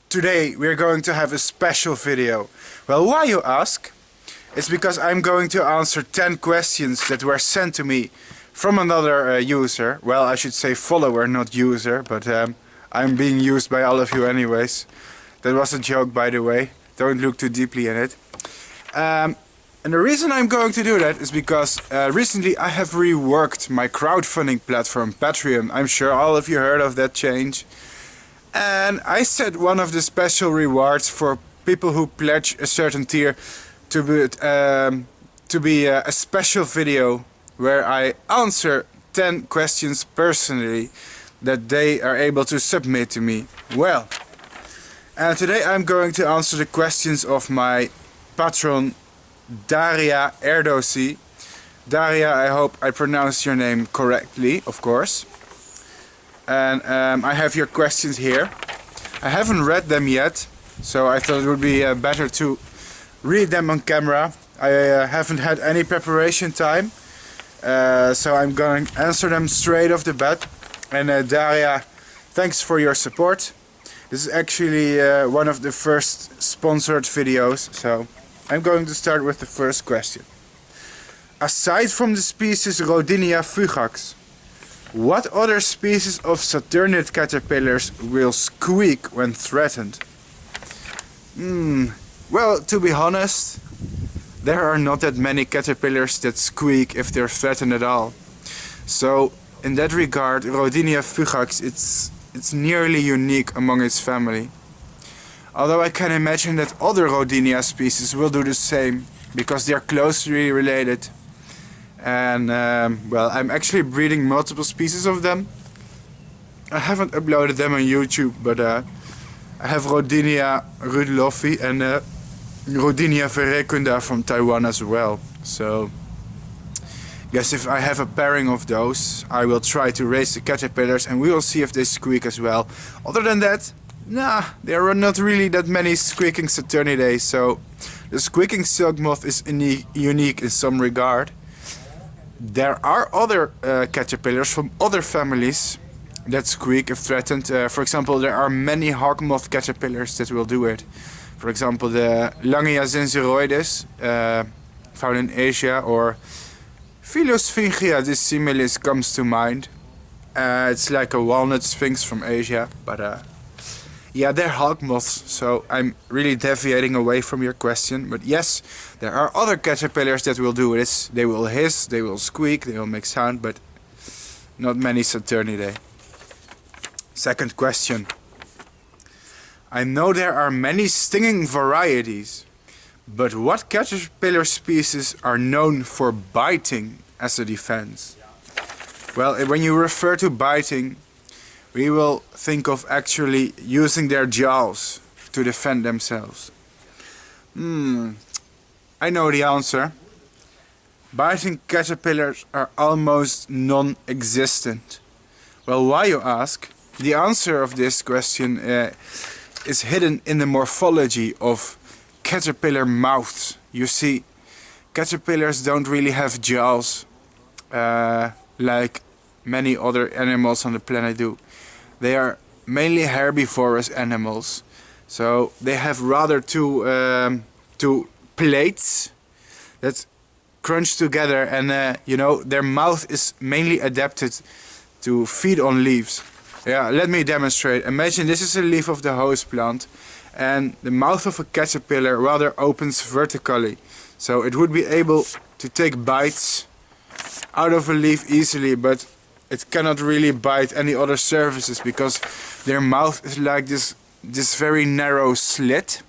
Today we're going to have a special video. Well, why you ask? It's because I'm going to answer 10 questions that were sent to me from another user. Well, I should say follower, not user, but I'm being used by all of you anyways. That was a joke, by the way. Don't look too deeply in it. And the reason I'm going to do that is because recently I have reworked my crowdfunding platform, Patron. I'm sure all of you heard of that change. And I set one of the special rewards for people who pledge a certain tier to be a special video where I answer 10 questions personally that they are able to submit to me. Well, today I'm going to answer the questions of my patron Daria Erdosi. Daria, I hope I pronounced your name correctly, of course. And I have your questions here. I haven't read them yet, so I thought it would be better to read them on camera. I haven't had any preparation time, so I'm going to answer them straight off the bat. And Daria, thanks for your support. This is actually one of the first sponsored videos, so I'm going to start with the first question. Aside from the species Rodinia fugax, what other species of Saturnid caterpillars will squeak when threatened? Well, to be honest, there are not that many caterpillars that squeak if they're threatened at all. So, in that regard, Rodinia fugax, it's nearly unique among its family. Although I can imagine that other Rodinia species will do the same, because they are closely related. And well, I'm actually breeding multiple species of them. I haven't uploaded them on YouTube, but I have Rodinia rudolfi and Rodinia verecunda from Taiwan as well. So, guess if I have a pairing of those, I will try to raise the caterpillars and we will see if they squeak as well. Other than that, nah, there are not really that many squeaking Saturnidae, so the squeaking silk moth is unique in some regard. There are other caterpillars from other families that squeak if threatened. For example, there are many hawk moth caterpillars that will do it. For example, the Langia zenseroides, found in Asia, or Philosphingia dissimilis comes to mind. It's like a walnut sphinx from Asia, but yeah, they're hawk moths, so I'm really deviating away from your question. But yes, there are other caterpillars that will do this. They will hiss, they will squeak, they will make sound, but not many Saturnidae. Second question. I know there are many stinging varieties, but what caterpillar species are known for biting as a defense? Well, when you refer to biting, we will think of actually using their jaws to defend themselves. I know the answer. Biting caterpillars are almost non-existent. Well, why, you ask? The answer of this question is hidden in the morphology of caterpillar mouths. You see, caterpillars don't really have jaws like many other animals on the planet do. They are mainly herbivorous animals, so they have rather two plates that crunch together, and you know, their mouth is mainly adapted to feed on leaves. Yeah, let me demonstrate. Imagine this is a leaf of the host plant, and the mouth of a caterpillar rather opens vertically, so it would be able to take bites out of a leaf easily, but it cannot really bite any other surfaces because their mouth is like this very narrow slit.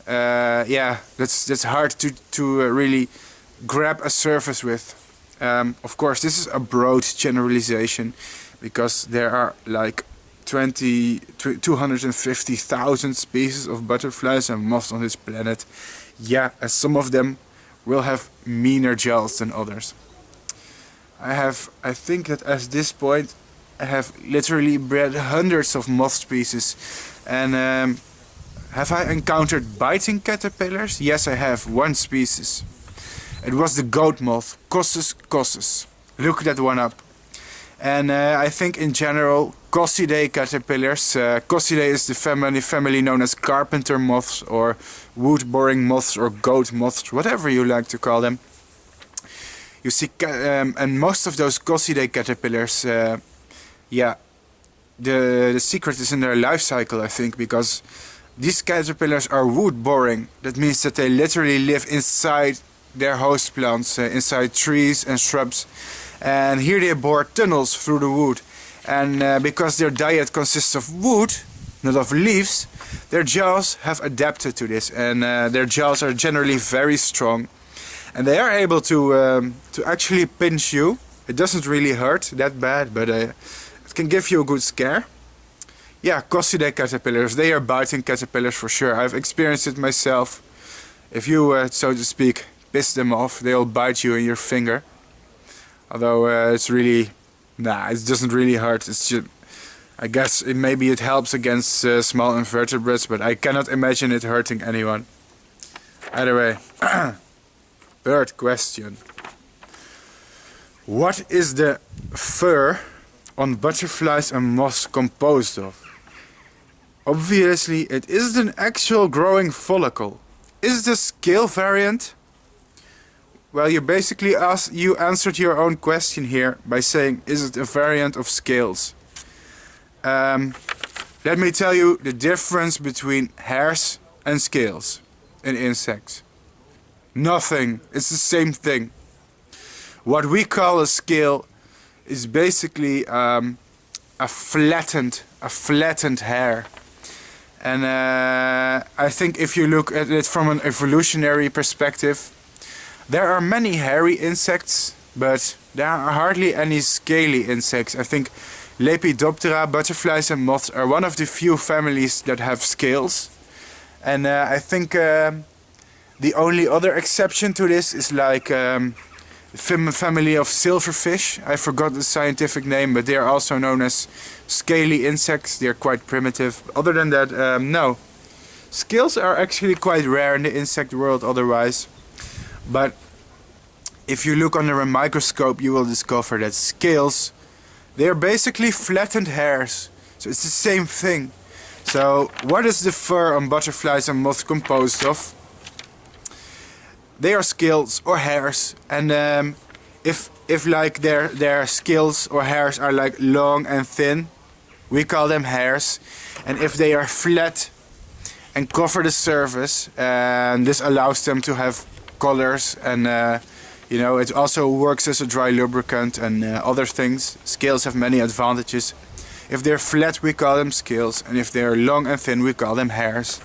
Yeah, that's hard to really grab a surface with. Of course, this is a broad generalization because there are like 250,000 species of butterflies and moths on this planet. Yeah, and some of them will have meaner jaws than others. I think that at this point I have literally bred hundreds of moth species, and have I encountered biting caterpillars? Yes, I have, one species. It was the goat moth, Cossus cossus. Look that one up. And I think in general Coccidae caterpillars. Coccidae is the family known as carpenter moths or wood boring moths or goat moths, whatever you like to call them. You see, and most of those Coccidae caterpillars, yeah, the secret is in their life cycle, I think, because these caterpillars are wood boring. That means that they literally live inside their host plants, inside trees and shrubs, and here they bore tunnels through the wood. And because their diet consists of wood, not of leaves, their jaws have adapted to this, and their jaws are generally very strong, and they are able to actually pinch you. It doesn't really hurt that bad, but it can give you a good scare. Yeah, Coccidae caterpillars, they are biting caterpillars for sure. I've experienced it myself. If you, so to speak, piss them off, they'll bite you in your finger. Although it's really, it doesn't really hurt. It's just, I guess maybe it helps against small invertebrates, but I cannot imagine it hurting anyone. Either way, third question. What is the fur on butterflies and moths composed of? Obviously, it isn't an actual growing follicle. Is the scale variant? Well, you basically you answered your own question here by saying, is it a variant of scales? Let me tell you the difference between hairs and scales in insects. Nothing. It's the same thing. What we call a scale is basically a flattened hair. And I think if you look at it from an evolutionary perspective, there are many hairy insects, but there are hardly any scaly insects. I think Lepidoptera, butterflies and moths are one of the few families that have scales. And I think the only other exception to this is like family of silverfish. I forgot the scientific name, but they are also known as scaly insects. They are quite primitive. Other than that, no. Scales are actually quite rare in the insect world otherwise. But if you look under a microscope, you will discover that scales, they are basically flattened hairs. So it's the same thing. So what is the fur on butterflies and moths composed of? They are scales or hairs, and if like their scales or hairs are like long and thin, we call them hairs. And if they are flat and cover the surface, and this allows them to have colors, and you know, it also works as a dry lubricant and other things. Scales have many advantages. If they're flat, we call them scales, and if they're long and thin, we call them hairs.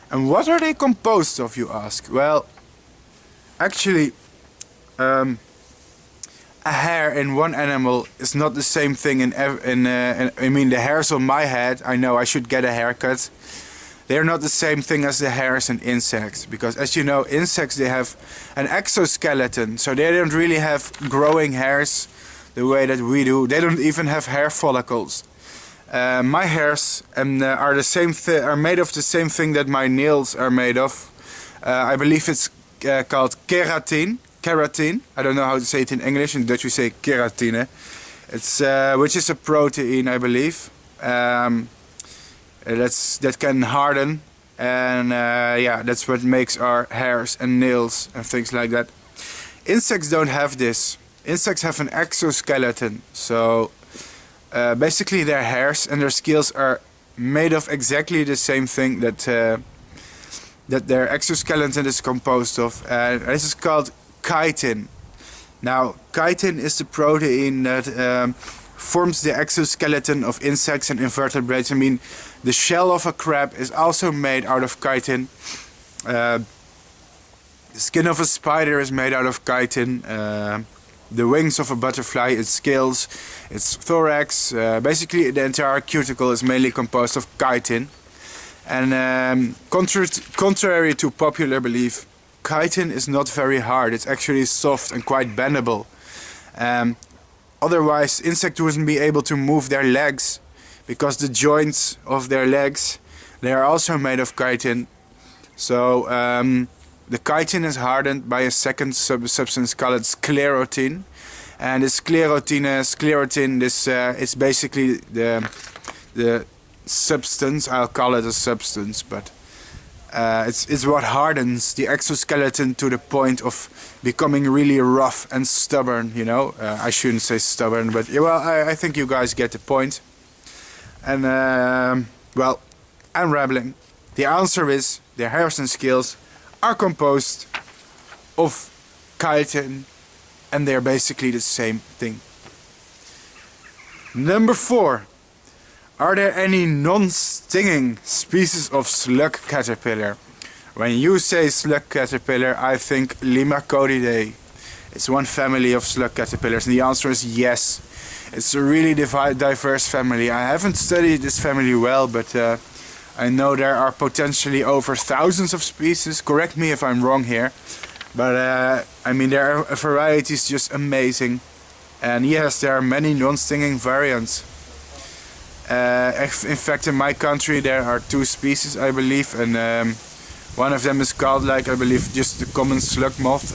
And what are they composed of, you ask? Well, actually, a hair in one animal is not the same thing I mean, the hairs on my head, I know I should get a haircut. They're not the same thing as the hairs in insects, because as you know, insects, they have an exoskeleton, so they don't really have growing hairs the way that we do. They don't even have hair follicles. My hairs are made of the same thing that my nails are made of. I believe it's called keratin. I don't know how to say it in English. In Dutch we say keratine. It's which is a protein, I believe. That can harden, and yeah, that's what makes our hairs and nails and things like that. Insects don't have this. Insects have an exoskeleton, so basically their hairs and their scales are made of exactly the same thing that their exoskeleton is composed of, and this is called chitin. Now, chitin is the protein that forms the exoskeleton of insects and invertebrates. I mean, the shell of a crab is also made out of chitin. The skin of a spider is made out of chitin. The wings of a butterfly, its scales, its thorax, basically the entire cuticle is mainly composed of chitin. And contrary to popular belief, chitin is not very hard. It's actually soft and quite bendable. Otherwise, insects wouldn't be able to move their legs, because the joints of their legs, they are also made of chitin. So the chitin is hardened by a second substance called sclerotin, And this sclerotin, this it's basically the substance. I'll call it a substance, but it's what hardens the exoskeleton to the point of becoming really rough and stubborn, you know. I shouldn't say stubborn, but yeah, well, I think you guys get the point. And well, I'm rambling. The answer is their hairs and scales are composed of chitin, and they're basically the same thing. Number 4. Are there any non-stinging species of slug caterpillar? When you say slug caterpillar, I think Limacodidae. It's one family of slug caterpillars, and the answer is yes. It's a really diverse family. I haven't studied this family well, but I know there are potentially over thousands of species. Correct me if I'm wrong here. But I mean, there are varieties just amazing. And yes, there are many non-stinging variants. In fact, in my country there are 2 species, I believe, and one of them is called, like, I believe, just the common slug moth.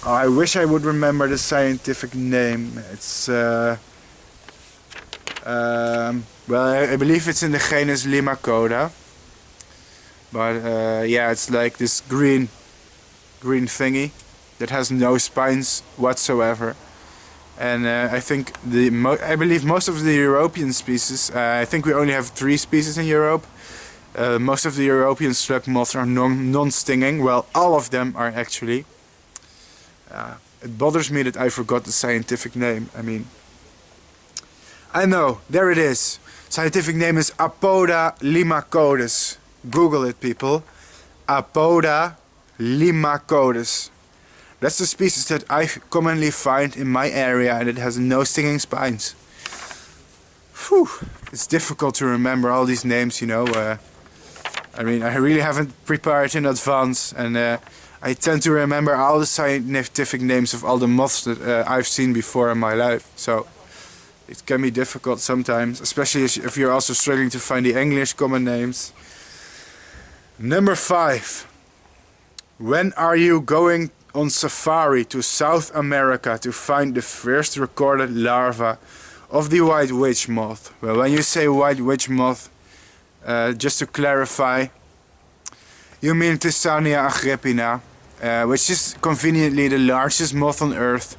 I wish I would remember the scientific name. It's well, I believe it's in the genus Limacoda. But yeah, it's like this green thingy that has no spines whatsoever. And I think I believe most of the European species, I think we only have 3 species in Europe. Most of the European slug moths are non-stinging. Well, all of them are actually. It bothers me that I forgot the scientific name. I mean, I know, there it is. Scientific name is Apoda limacodes. Google it, people. Apoda limacodes. That's the species that I commonly find in my area, and it has no stinging spines. Whew. It's difficult to remember all these names, you know. I mean, I really haven't prepared in advance, and I tend to remember all the scientific names of all the moths that I've seen before in my life. So it can be difficult sometimes, especially if you're also struggling to find the English common names. Number 5. When are you going on safari to South America to find the first recorded larva of the white witch moth? Well, when you say white witch moth, just to clarify, you mean Thysania agrippina, which is conveniently the largest moth on Earth,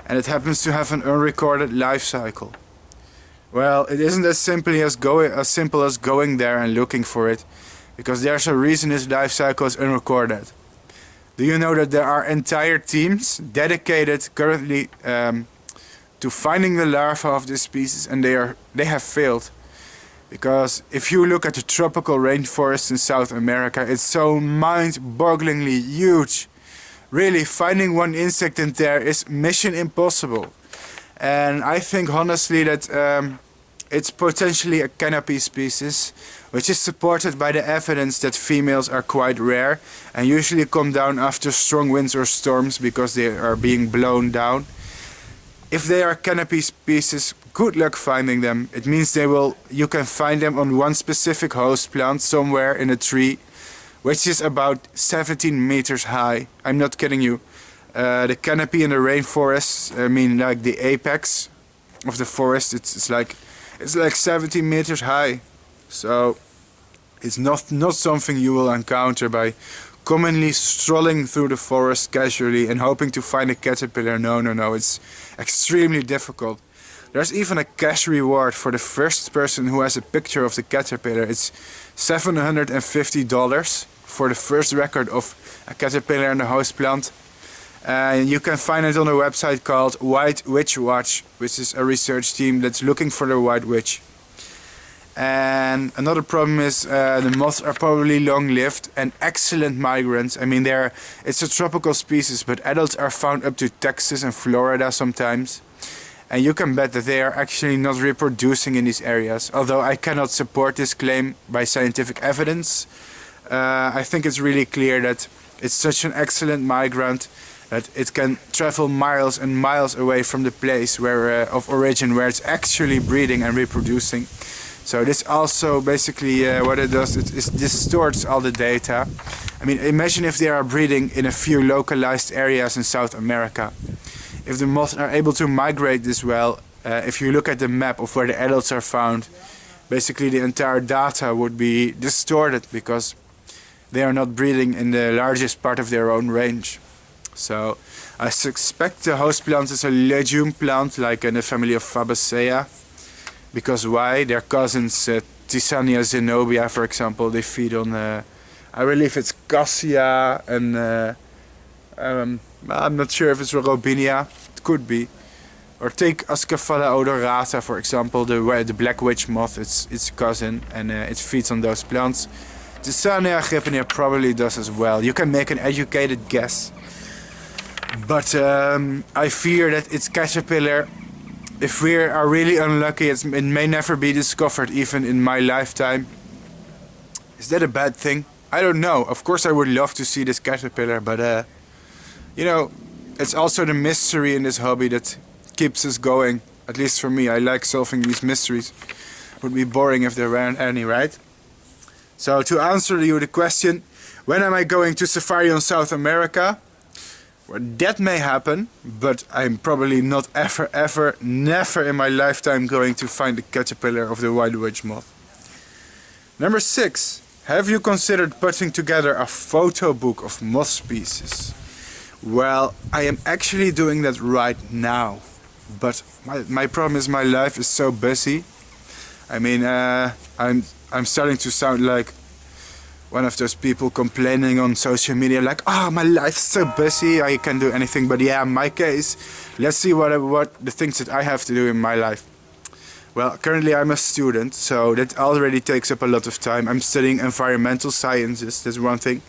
and it happens to have an unrecorded life cycle. Well, it isn't as simple as going there and looking for it, because there's a reason its life cycle is unrecorded. Do you know that there are entire teams dedicated currently to finding the larvae of this species, and they have failed? Because if you look at the tropical rainforest in South America, it's so mind-bogglingly huge. Really, finding one insect in there is mission impossible. And I think honestly that it's potentially a canopy species, which is supported by the evidence that females are quite rare and usually come down after strong winds or storms because they are being blown down. If they are canopy species, good luck finding them. It means you can find them on one specific host plant somewhere in a tree, which is about 17 meters high. I'm not kidding you. The canopy in the rainforest, I mean like the apex of the forest, it's like 17 meters high. So it's not something you will encounter by commonly strolling through the forest casually and hoping to find a caterpillar. No, it's extremely difficult. There's even a cash reward for the first person who has a picture of the caterpillar. It's $750 for the first record of a caterpillar in the host plant. And you can find it on a website called White Witch Watch, which is a research team that's looking for the white witch. And another problem is the moths are probably long-lived and excellent migrants. I mean, it's a tropical species, but adults are found up to Texas and Florida sometimes. And you can bet that they are actually not reproducing in these areas. Although I cannot support this claim by scientific evidence, I think it's really clear that it's such an excellent migrant that it can travel miles and miles away from the place of origin where it's actually breeding and reproducing. So this also basically what it does, it distorts all the data. I mean, imagine if they are breeding in a few localized areas in South America. if the moths are able to migrate this well, if you look at the map of where the adults are found, basically the entire data would be distorted because they are not breeding in the largest part of their own range. So I suspect the host plant is a legume plant, like in the family of Fabaceae. Because why? Their cousins, Thysania zenobia, for example, they feed on, I believe it's cassia and I'm not sure if it's robinia. It could be. Or take Ascaphala odorata, for example, the black witch moth. Its cousin, and it feeds on those plants. Thysania gripinea probably does as well. You can make an educated guess. But I fear that its caterpillar, if we are really unlucky, it may never be discovered even in my lifetime. Is that a bad thing? I don't know. Of course I would love to see this caterpillar, but you know, it's also the mystery in this hobby that keeps us going. At least for me, I like solving these mysteries. It would be boring if there weren't any, right? So to answer you the question, when am I going to safari on South America? Well, that may happen, but I'm probably not ever, never in my lifetime going to find the caterpillar of the white witch moth. Number 6. Have you considered putting together a photo book of moth species? Well, I am actually doing that right now. But my problem is my life is so busy. I mean, I'm starting to sound like one of those people complaining on social media, like, oh, my life's so busy, I can't do anything. But yeah, in my case, let's see what the things that I have to do in my life. Well, currently I'm a student, so that already takes up a lot of time. I'm studying environmental sciences, that's one thing.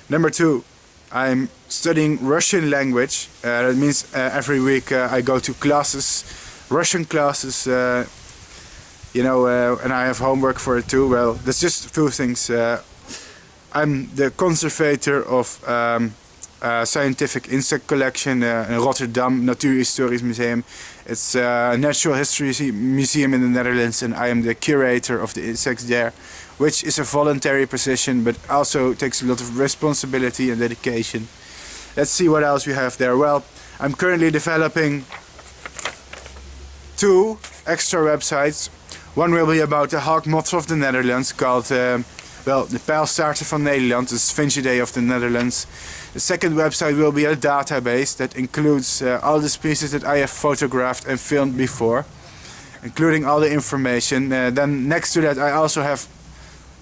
Number 2, I'm studying Russian language. That means every week I go to classes, Russian classes, you know, and I have homework for it too. Well, that's just 2 things. I'm the conservator of a scientific insect collection in Rotterdam, Natuurhistorisch Museum. It's a natural history museum in the Netherlands, and I am the curator of the insects there, which is a voluntary position but also takes a lot of responsibility and dedication. Let's see what else we have there. Well, I'm currently developing 2 extra websites. One will be about the hawk moths of the Netherlands, called well, the pijlstaarten van Nederland, the Sphingidae of the Netherlands. The second website will be a database that includes all the species that I have photographed and filmed before, including all the information. Then next to that I also have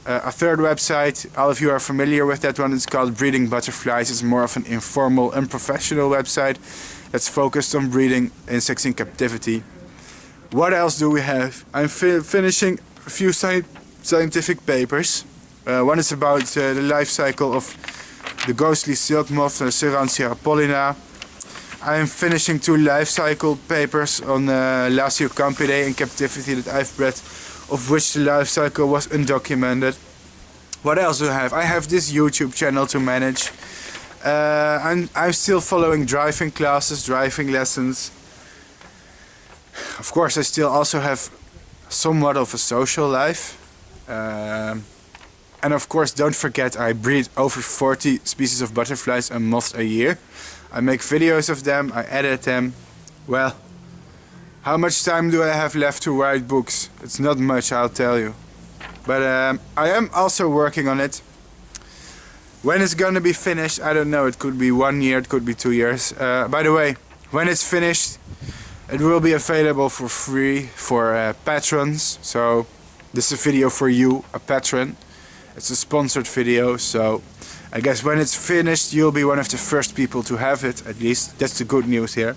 a third website. All of you are familiar with that one. It's called Breeding Butterflies. It's more of an informal, unprofessional website that's focused on breeding insects in captivity. What else do we have? I'm finishing a few scientific papers. One is about the life cycle of the ghostly silk moth, Serantia apollina. I am finishing 2 life cycle papers on Lasiocampidae in captivity that I've bred, of which the life cycle was undocumented. What else do I have? I have this YouTube channel to manage. I'm still following driving classes, driving lessons. Of course, I still also have somewhat of a social life. And of course, don't forget, I breed over 40 species of butterflies and moths a year. I make videos of them, I edit them. Well, how much time do I have left to write books? It's not much, I'll tell you. But I am also working on it. When it's gonna be finished, I don't know. It could be 1 year, it could be 2 years. By the way, when it's finished, it will be available for free for patrons. So this is a video for you, a patron. It's a sponsored video, so I guess when it's finished you'll be one of the first people to have it, at least. That's the good news here.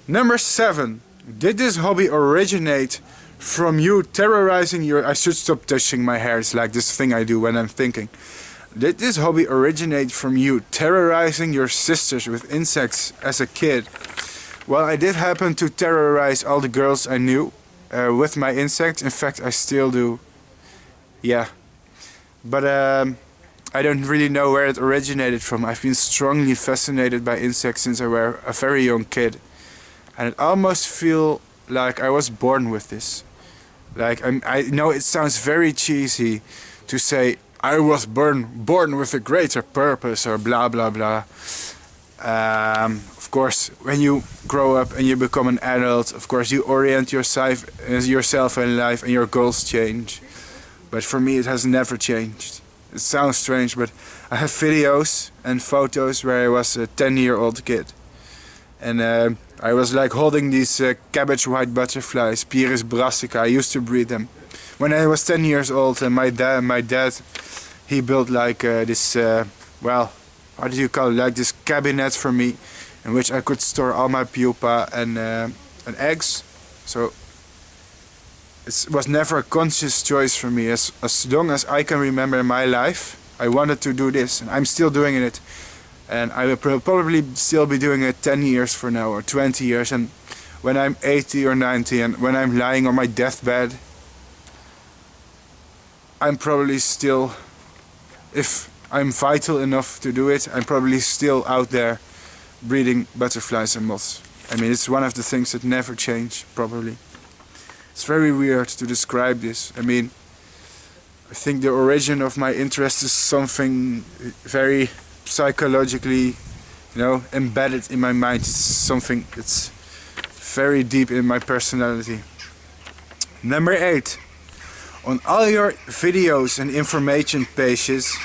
Number 7. Did this hobby originate from you terrorizing your... I should stop touching my hair, it's like this thing I do when I'm thinking. Did this hobby originate from you terrorizing your sisters with insects as a kid? Well, I did happen to terrorize all the girls I knew with my insects. In fact, I still do. Yeah. But I don't really know where it originated from. I've been strongly fascinated by insects since I was a very young kid. And it almost feels like I was born with this. Like, I know it sounds very cheesy to say I was born with a greater purpose or blah blah blah. Of course, when you grow up and you become an adult, of course you orient yourself in life and your goals change. But for me it has never changed. It sounds strange, but I have videos and photos where I was a 10-year-old kid. And I was like holding these cabbage white butterflies, Pieris brassica. I used to breed them. When I was 10 years old, and my dad, he built like this, well, how do you call it, like this cabinet for me, in which I could store all my pupa and eggs. So it was never a conscious choice for me. As long as I can remember in my life, I wanted to do this, and I'm still doing it. And I will probably still be doing it 10 years from now, or 20 years. And when I'm 80 or 90, and when I'm lying on my deathbed, I'm probably still, if I'm vital enough to do it, I'm probably still out there breeding butterflies and moths. I mean, it's one of the things that never change, probably. It's very weird to describe this. I mean, I think the origin of my interest is something very psychologically, embedded in my mind. It's something that's very deep in my personality. Number 8. On all your videos and information pages,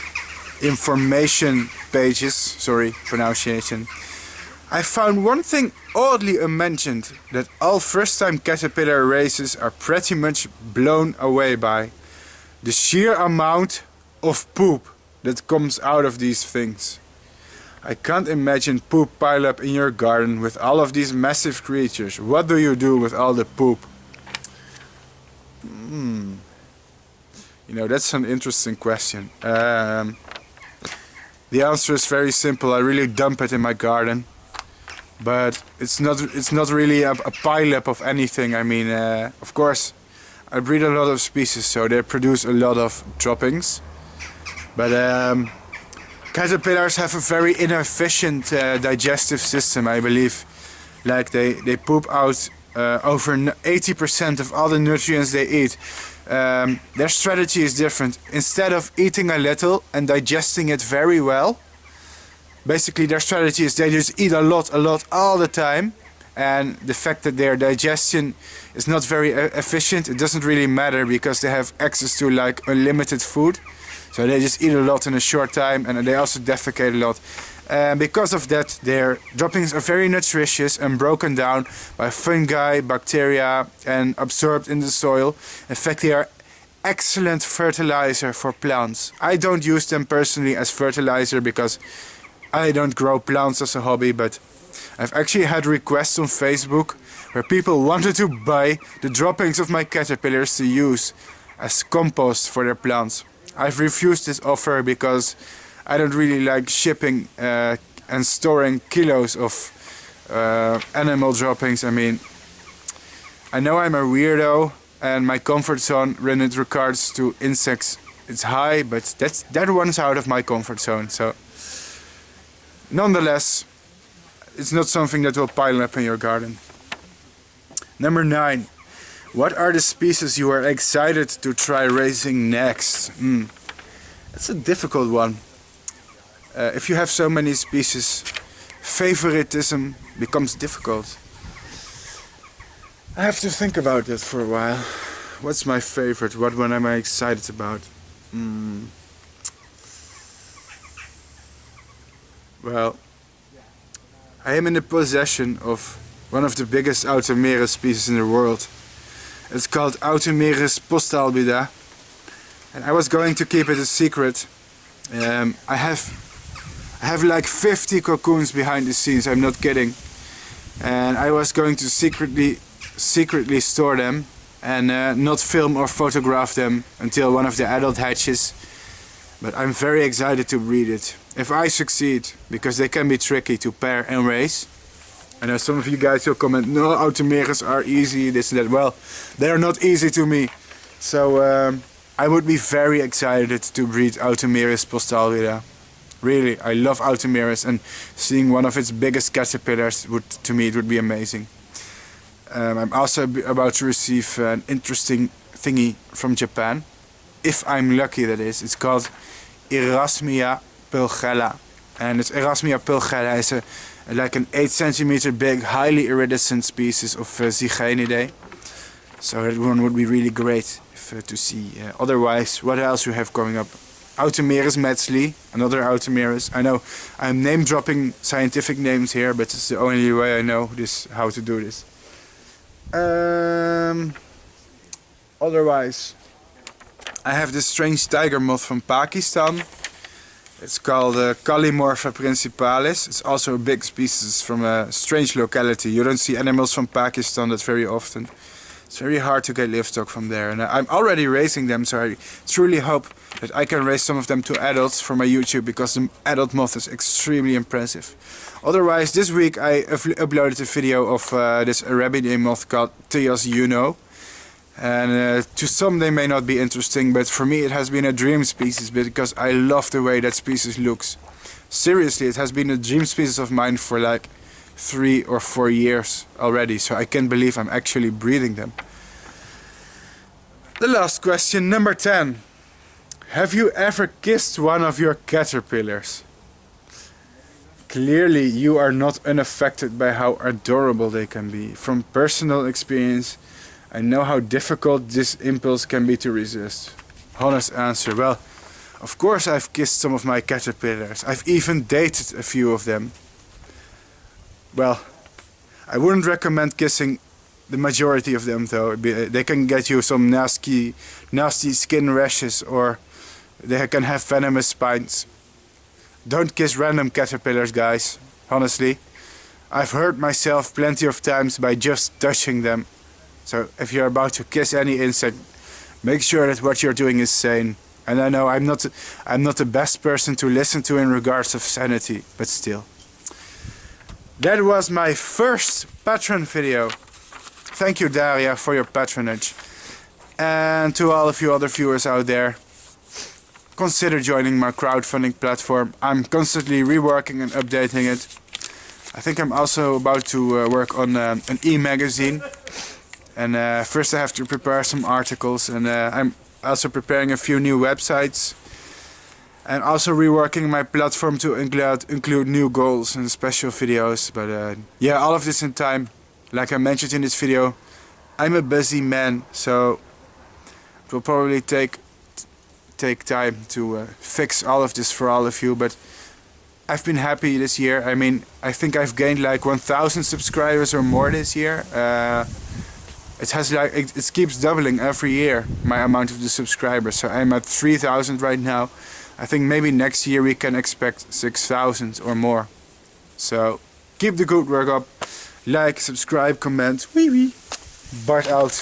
sorry, pronunciation, I found one thing oddly unmentioned that all first-time caterpillar races are pretty much blown away by: the sheer amount of poop that comes out of these things. I can't imagine poop pile up in your garden with all of these massive creatures. What do you do with all the poop? That's an interesting question. The answer is very simple. I really dump it in my garden, but it's not really a pile up of anything. I mean, of course, I breed a lot of species, so they produce a lot of droppings. But caterpillars have a very inefficient digestive system, I believe. Like they poop out over 80% of all the nutrients they eat. Their strategy is different. Instead of eating a little and digesting it very well, basically their strategy is they just eat a lot all the time. And the fact that their digestion is not very efficient, it doesn't really matter, because they have access to like unlimited food. So they just eat a lot in a short time, and they also defecate a lot. Because of that, their droppings are very nutritious and broken down by fungi, bacteria, and absorbed in the soil. In fact, they are excellent fertilizer for plants. I don't use them personally as fertilizer because I don't grow plants as a hobby, but I've actually had requests on Facebook where people wanted to buy the droppings of my caterpillars to use as compost for their plants. I've refused this offer because I don't really like shipping and storing kilos of animal droppings. I mean, I know I'm a weirdo and my comfort zone when it regards to insects it's high, but that one's out of my comfort zone. So nonetheless, it's not something that will pile up in your garden. Number 9. What are the species you are excited to try raising next? That's a difficult one. If you have so many species, favoritism becomes difficult. I have to think about that for a while. What's my favorite? What one am I excited about? Well, I am in the possession of one of the biggest Automeris species in the world. It's called Automeris postalbida, and I was going to keep it a secret. I have like 50 cocoons behind the scenes, I'm not kidding. And I was going to secretly store them and not film or photograph them until one of the adult hatches. But I'm very excited to breed it. If I succeed, because they can be tricky to pair and raise. I know some of you guys will comment, no, Automeris are easy, this and that. Well, they're not easy to me. So I would be very excited to breed Automeris postalbida. Really, I love Automeris, and seeing one of its biggest caterpillars, to me it would be amazing. I'm also about to receive an interesting thingy from Japan. If I'm lucky, that is. It's called Erasmia pulgella. and it's Erasmia pulchella. It's like an 8 centimeter big, highly iridescent species of Zygenidae. So that one would be really great if, to see. Otherwise, what else you have going up? Automeris metzli, another Automeris. I know I'm name dropping scientific names here, but it's the only way I know how to do this. Otherwise, I have this strange tiger moth from Pakistan. It's called Callimorpha principalis. It's also a big species from a strange locality. You don't see animals from Pakistan that very often. It's very hard to get livestock from there, and I'm already raising them, so I truly hope that I can raise some of them to adults for my YouTube, because the adult moth is extremely impressive. Otherwise, this week I uploaded a video of this Arabidae moth called Theos Juno. And to some they may not be interesting, but for me it has been a dream species because I love the way that species looks. Seriously, it has been a dream species of mine for like 3 or 4 years already, so I can't believe I'm actually breeding them. The last question, number 10. Have you ever kissed one of your caterpillars? Clearly you are not unaffected by how adorable they can be. From personal experience, I know how difficult this impulse can be to resist. Honest answer, well, of course I've kissed some of my caterpillars. I've even dated a few of them. Well, I wouldn't recommend kissing the majority of them though. They can get you some nasty skin rashes, or they can have venomous spines. Don't kiss random caterpillars, guys. Honestly, I've hurt myself plenty of times by just touching them. So if you're about to kiss any insect, make sure that what you're doing is sane. And I know I'm not the best person to listen to in regards of sanity, but still. That was my first Patron video. Thank you, Daria, for your patronage. And to all of you other viewers out there, consider joining my crowdfunding platform. I'm constantly reworking and updating it. I think I'm also about to work on an e-magazine. And first I have to prepare some articles, and I'm also preparing a few new websites. And also reworking my platform to include new goals and special videos. But yeah, all of this in time. Like I mentioned in this video, I'm a busy man, so it will probably take time to fix all of this for all of you. But I've been happy this year. I mean, I think I've gained like 1,000 subscribers or more this year. It has like it keeps doubling every year, my amount of the subscribers. So I'm at 3,000 right now. I think maybe next year we can expect 6,000 or more. So keep the good work up. Like, subscribe, comment. Wee wee. Bart out.